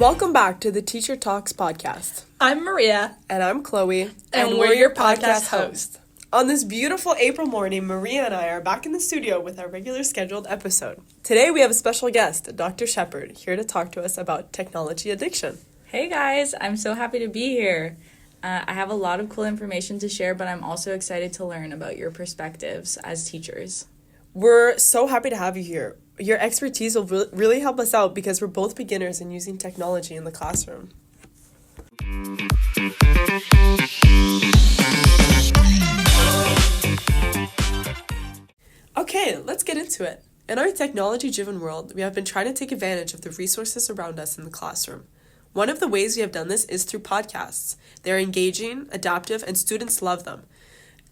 Welcome back to the Teacher Talks podcast. I'm Maria. And I'm Chloe. And we're your podcast hosts. On this beautiful April morning, Maria and I are back in the studio with our regular scheduled episode. Today we have a special guest, Dr. Shepard, here to talk to us about technology addiction. Hey guys, I'm so happy to be here. I have a lot of cool information to share, but I'm also excited to learn about your perspectives as teachers. We're so happy to have you here. Your expertise will really help us out because we're both beginners in using technology in the classroom. Okay, let's get into it. In our technology-driven world, we have been trying to take advantage of the resources around us in the classroom. One of the ways we have done this is through podcasts. They're engaging, adaptive, and students love them.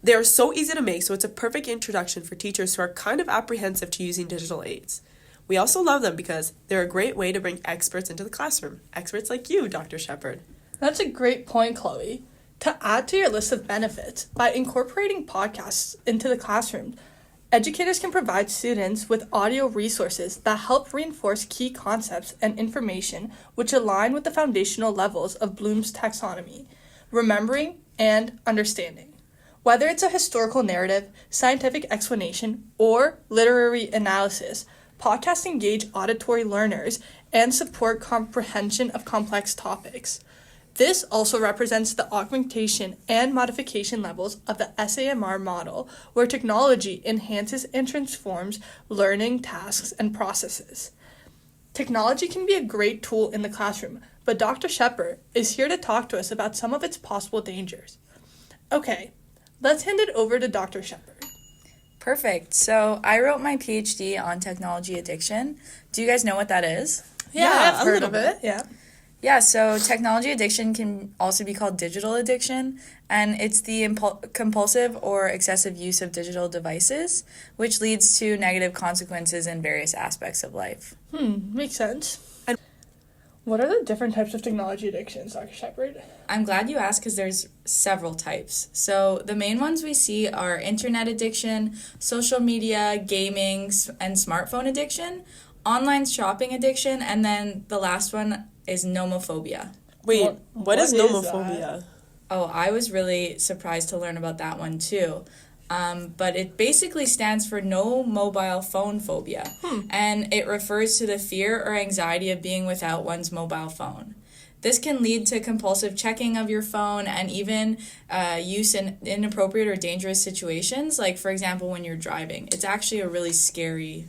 They are so easy to make, so it's a perfect introduction for teachers who are kind of apprehensive to using digital aids. We also love them because they're a great way to bring experts into the classroom. Experts like you, Dr. Shepard. That's a great point, Chloe. To add to your list of benefits, by incorporating podcasts into the classroom, educators can provide students with audio resources that help reinforce key concepts and information which align with the foundational levels of Bloom's taxonomy, remembering and understanding. Whether it's a historical narrative, scientific explanation, or literary analysis, podcasts engage auditory learners and support comprehension of complex topics. This also represents the augmentation and modification levels of the SAMR model, where technology enhances and transforms learning tasks and processes. Technology can be a great tool in the classroom, but Dr. Shepard is here to talk to us about some of its possible dangers. Okay, let's hand it over to Dr. Shepard. Perfect. So I wrote my PhD on technology addiction. Do you guys know what that is? Yeah, I've a heard little of it. Yeah. Yeah, so technology addiction can also be called digital addiction, and it's the compulsive or excessive use of digital devices, which leads to negative consequences in various aspects of life. Makes sense. And what are the different types of technology addictions, Dr. Shepard? I'm glad you asked because there's several types. So the main ones we see are internet addiction, social media, gaming, and smartphone addiction, online shopping addiction, and then the last one is nomophobia. Wait, what is nomophobia? That? Oh, I was really surprised to learn about that one too. But it basically stands for no mobile phone phobia. And it refers to the fear or anxiety of being without one's mobile phone. This can lead to compulsive checking of your phone and even use in inappropriate or dangerous situations, like, for example, when you're driving. It's actually a really scary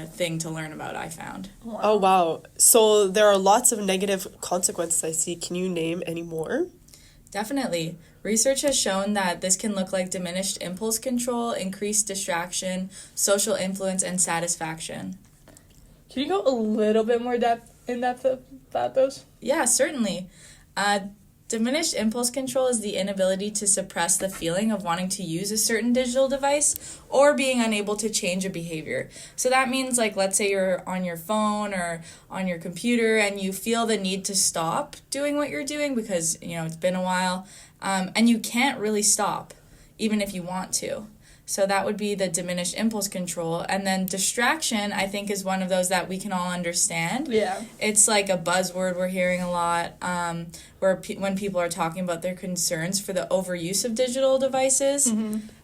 thing to learn about, I found. Wow. Oh, wow. So there are lots of negative consequences I see. Can you name any more? Definitely. Research has shown that this can look like diminished impulse control, increased distraction, social influence, and satisfaction. Can you go a little bit more in depth about those? Yeah, certainly. Diminished impulse control is the inability to suppress the feeling of wanting to use a certain digital device or being unable to change a behavior. So that means, like, let's say you're on your phone or on your computer and you feel the need to stop doing what you're doing because, it's been a while, and you can't really stop, even if you want to. So that would be the diminished impulse control. And then distraction, I think, is one of those that we can all understand. Yeah. It's like a buzzword we're hearing a lot when people are talking about their concerns for the overuse of digital devices.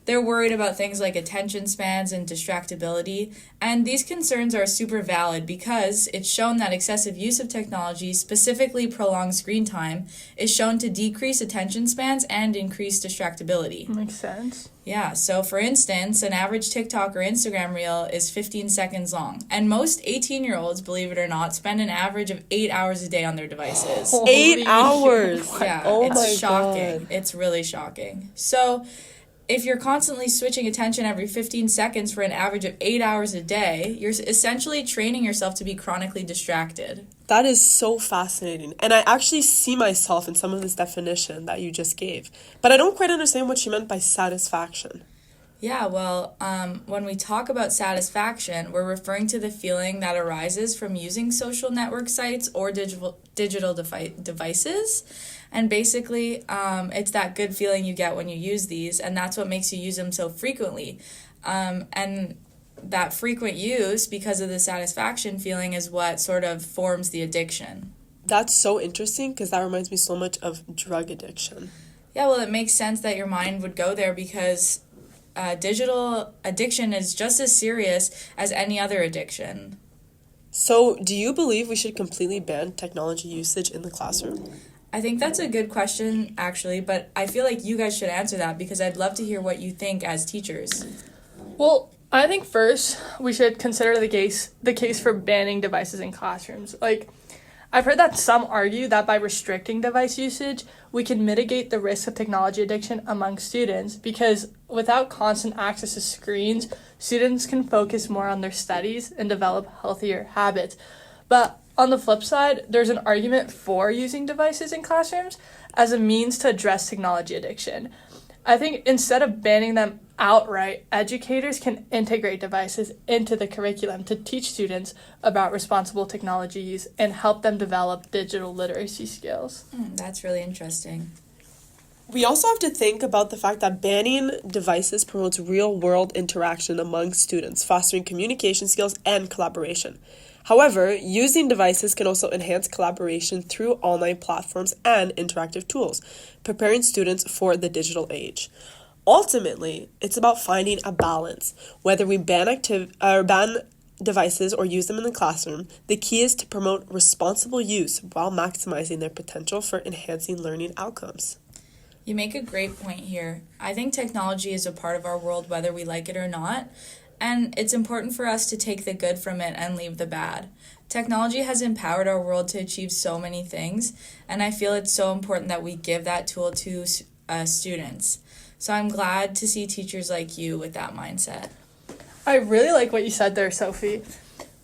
They're worried about things like attention spans and distractibility. And these concerns are super valid because it's shown that excessive use of technology, specifically prolonged screen time, is shown to decrease attention spans and increase distractibility. Makes sense. Yeah, so for instance, an average TikTok or Instagram reel is 15 seconds long. And most 18-year-olds, believe it or not, spend an average of 8 hours a day on their devices. 8 hours? Yeah, Oh it's my shocking. God. It's really shocking. So if you're constantly switching attention every 15 seconds for an average of 8 hours a day, you're essentially training yourself to be chronically distracted. That is so fascinating. And I actually see myself in some of this definition that you just gave. But I don't quite understand what you meant by satisfaction. Yeah, well, when we talk about satisfaction, we're referring to the feeling that arises from using social network sites or digital devices. And basically, it's that good feeling you get when you use these, and that's what makes you use them so frequently. And that frequent use, because of the satisfaction feeling, is what sort of forms the addiction. That's so interesting because that reminds me so much of drug addiction. Yeah, well, it makes sense that your mind would go there because digital addiction is just as serious as any other addiction. So, do you believe we should completely ban technology usage in the classroom? I think that's a good question, actually, but I feel like you guys should answer that because I'd love to hear what you think as teachers. Well, I think first we should consider the case for banning devices in classrooms. Like, I've heard that some argue that by restricting device usage, we can mitigate the risk of technology addiction among students because without constant access to screens, students can focus more on their studies and develop healthier habits. But on the flip side, there's an argument for using devices in classrooms as a means to address technology addiction. I think instead of banning them outright, educators can integrate devices into the curriculum to teach students about responsible technology use and help them develop digital literacy skills. That's really interesting. We also have to think about the fact that banning devices promotes real-world interaction among students, fostering communication skills and collaboration. However, using devices can also enhance collaboration through online platforms and interactive tools, preparing students for the digital age. Ultimately, it's about finding a balance. Whether we ban devices or use them in the classroom, the key is to promote responsible use while maximizing their potential for enhancing learning outcomes. You make a great point here. I think technology is a part of our world whether we like it or not, and it's important for us to take the good from it and leave the bad. Technology has empowered our world to achieve so many things, and I feel it's so important that we give that tool to students. So I'm glad to see teachers like you with that mindset. I really like what you said there, Sophie.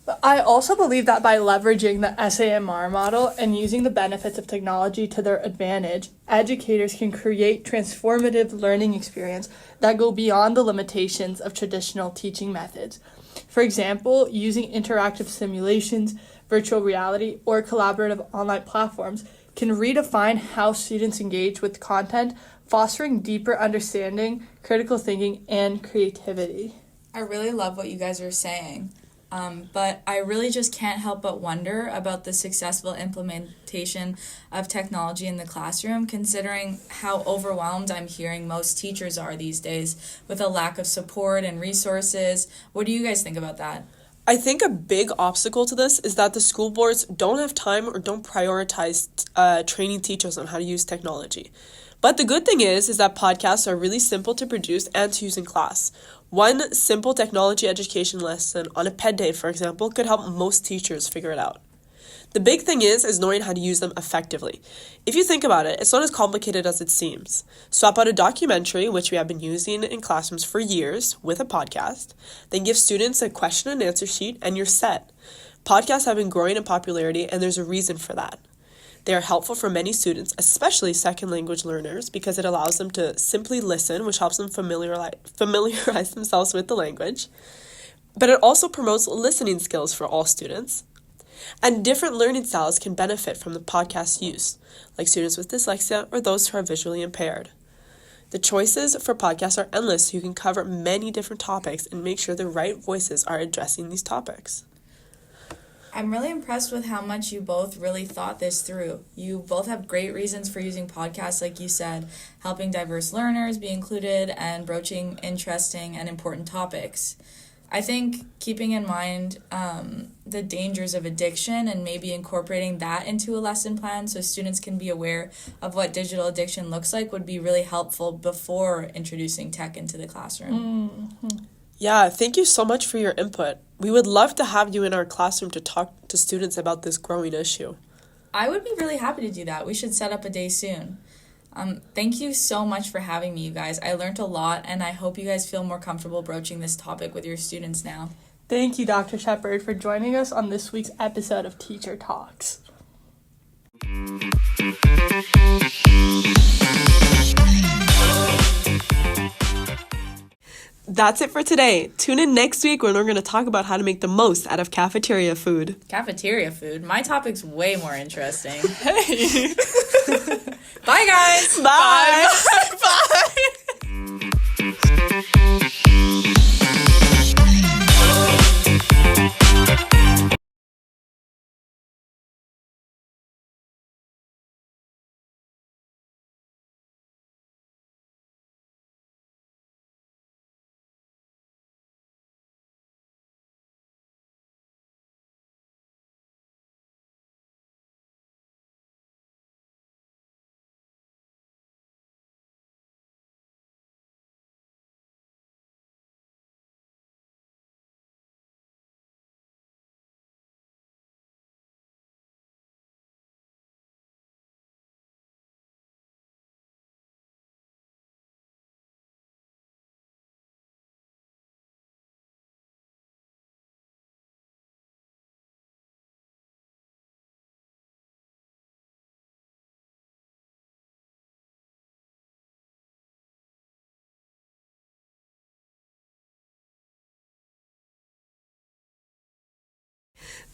But I also believe that by leveraging the SAMR model and using the benefits of technology to their advantage, educators can create transformative learning experience that go beyond the limitations of traditional teaching methods. For example, using interactive simulations, virtual reality, or collaborative online platforms can redefine how students engage with content, fostering deeper understanding, critical thinking, and creativity. I really love what you guys are saying. But I really just can't help but wonder about the successful implementation of technology in the classroom, considering how overwhelmed I'm hearing most teachers are these days with a lack of support and resources. What do you guys think about that? I think a big obstacle to this is that the school boards don't have time or don't prioritize training teachers on how to use technology. But the good thing is that podcasts are really simple to produce and to use in class. One simple technology education lesson on a PED day, for example, could help most teachers figure it out. The big thing is knowing how to use them effectively. If you think about it, it's not as complicated as it seems. Swap out a documentary, which we have been using in classrooms for years, with a podcast, then give students a question and answer sheet, and you're set. Podcasts have been growing in popularity, and there's a reason for that. They are helpful for many students, especially second language learners, because it allows them to simply listen, which helps them familiarize themselves with the language. But it also promotes listening skills for all students. And different learning styles can benefit from the podcast use, like students with dyslexia or those who are visually impaired. The choices for podcasts are endless, so you can cover many different topics and make sure the right voices are addressing these topics. I'm really impressed with how much you both really thought this through. You both have great reasons for using podcasts, like you said, helping diverse learners be included and broaching interesting and important topics. I think keeping in mind the dangers of addiction and maybe incorporating that into a lesson plan so students can be aware of what digital addiction looks like would be really helpful before introducing tech into the classroom. Mm-hmm. Yeah, thank you so much for your input. We would love to have you in our classroom to talk to students about this growing issue. I would be really happy to do that. We should set up a day soon. Thank you so much for having me, you guys. I learned a lot, and I hope you guys feel more comfortable broaching this topic with your students now. Thank you, Dr. Shepard, for joining us on this week's episode of Teacher Talks. That's it for today. Tune in next week when we're going to talk about how to make the most out of cafeteria food. Cafeteria food? My topic's way more interesting. Hey! Bye, guys! Bye!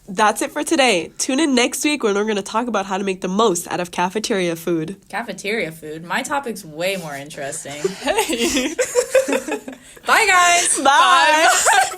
That's it for today. Tune in next week when we're going to talk about how to make the most out of cafeteria food. Cafeteria food. My topic's way more interesting. Hey. Bye, guys. Bye.